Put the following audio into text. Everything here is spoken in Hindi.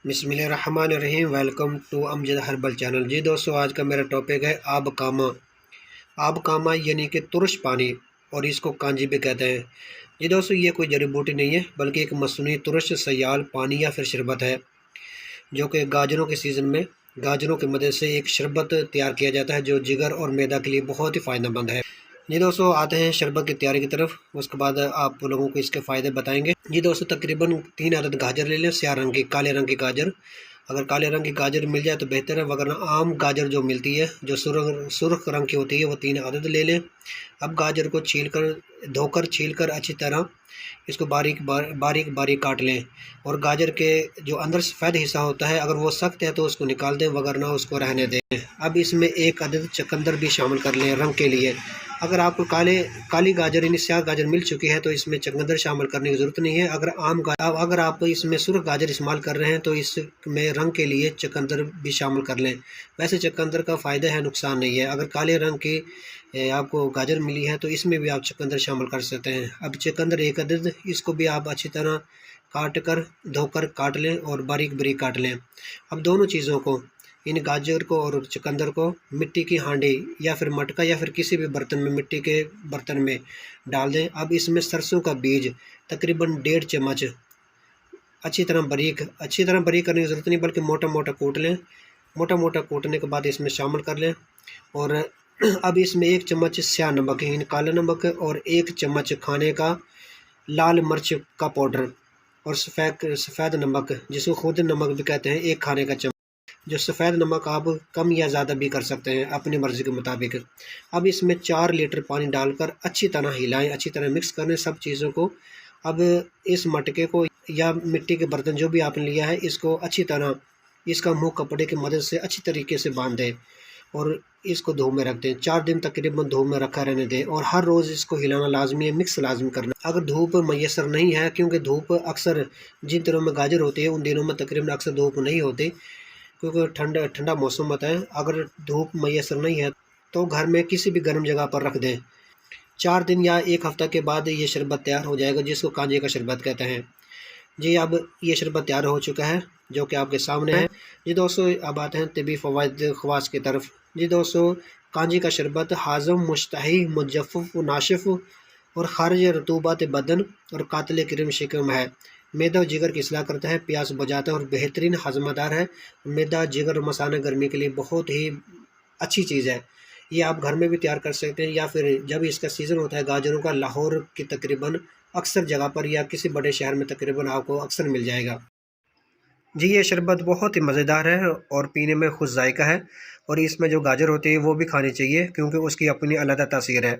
बिस्मिल्लाहिर्रहमानिर्रहीम। Welcome to Amjad herbal channel. जी दोस्तों, आज का मेरा टॉपिक है आब कामा। आब कामा यानी कि तुरश पानी, और इसको कांजी भी कहते हैं। जी दोस्तों, ये कोई जड़ी बूटी नहीं है बल्कि एक मसनूई तुरश सयाल पानी या फिर शरबत है, जो कि गाजरों के सीज़न में गाजरों की मदद से एक शरबत तैयार किया जाता है, जो जिगर और मैदा के लिए बहुत ही फ़ायदेमंद है। जी दोस्तों, आते हैं शरबत की तैयारी की तरफ। उसके बाद आप लोगों को इसके फ़ायदे बताएंगे। जी दोस्तों, तकरीबन 3 अदद गाजर ले लें, स्याह रंग की, काले रंग की गाजर। अगर काले रंग की गाजर मिल जाए तो बेहतर है, वरना आम गाजर जो मिलती है जो सुर्ख सुर्ख रंग की होती है, वो 3 अदद ले लें। अब गाजर को धोकर छीलकर अच्छी तरह इसको बारीक बारीक काट लें। और गाजर के जो अंदर सफ़ेद हिस्सा होता है, अगर वो सख्त है तो उसको निकाल दें, वरना उसको रहने दें। अब इसमें 1 अदद चुकंदर भी शामिल कर लें रंग के लिए। अगर आपको काली गाजर यानी स्याह गाजर मिल चुकी है तो इसमें चुकंदर शामिल करने की ज़रूरत नहीं है। अगर आप इसमें सुर्ख गाजर इस्तेमाल कर रहे हैं तो इसमें रंग के लिए चुकंदर भी शामिल कर लें। वैसे चुकंदर का फ़ायदा है, नुकसान नहीं है। अगर काले रंग की आपको गाजर मिली है तो इसमें भी आप चुकंदर शामिल कर सकते हैं। अब चुकंदर 1 अदद, इसको भी आप अच्छी तरह धोकर काट लें और बारीक बारीक काट लें। अब दोनों चीज़ों को, इन गाजर को और चुकंदर को, मिट्टी की हांडी या फिर मटका या फिर किसी भी बर्तन में, मिट्टी के बर्तन में डाल दें। अब इसमें सरसों का बीज तकरीबन 1.5 चम्मच अच्छी तरह बारीक करने की ज़रूरत नहीं, बल्कि मोटा मोटा कूट लें। मोटा मोटा कूटने के बाद इसमें शामिल कर लें। और अब इसमें 1 चम्मच स्याह नमक यानी काला नमक, और 1 चम्मच खाने का लाल मिर्च का पाउडर, और सफ़ेद नमक जिसको खुद नमक भी कहते हैं, 1 खाने का चम्मच। जो सफ़ेद नमक आप कम या ज़्यादा भी कर सकते हैं अपनी मर्ज़ी के मुताबिक। अब इसमें 4 लीटर पानी डालकर अच्छी तरह हिलाएं, अच्छी तरह मिक्स करें सब चीज़ों को। अब इस मटके को या मिट्टी के बर्तन जो भी आपने लिया है, इसको अच्छी तरह, इसका मुंह कपड़े की मदद से अच्छी तरीके से बांध दें और इसको धूप में रख दें। 4 दिन तकरीबन धूप में रखा रहने दें, और हर रोज़ इसको हिलाना लाजमी है, मिक्स लाजमी करना। अगर धूप मैसर नहीं है, क्योंकि धूप अक्सर जिन दिनों में गाजर होती है उन दिनों में तकरीबन अक्सर धूप नहीं होती, क्योंकि ठंडा मौसम होता है। अगर धूप मैसर नहीं है तो घर में किसी भी गर्म जगह पर रख दें। 4 दिन या 1 हफ़्ता के बाद ये शरबत तैयार हो जाएगा, जिसको कांजे का शरबत कहते हैं। जी, अब ये शरबत तैयार हो चुका है, जो कि आपके सामने है। जी दोस्तों, अब आते हैं तिबी फ़वाइद ख़वास की तरफ। जी दोस्तों, कांजी का शरबत हाज़म, मुश्तही, मुजफ़्फ़फ़, नाशिफ़ और खारिज रतूबात बदन और कातिल किरम शिकम है। मैदा और जिगर की इस्लाह करता है, प्यास बुझाता है और बेहतरीन हज़मदार है। मैदा, जिगर और मसाना गर्मी के लिए बहुत ही अच्छी चीज़ है। ये आप घर में भी तैयार कर सकते हैं, या फिर जब इसका सीज़न होता है गाजरों का, लाहौर की तकरीबन अक्सर जगह पर या किसी बड़े शहर में तकरीबन आपको अक्सर मिल जाएगा। जी, ये शरबत बहुत ही मज़ेदार है और पीने में खुश जायका है, और इसमें जो गाजर होती है वो भी खानी चाहिए, क्योंकि उसकी अपनी अलग तासीर है।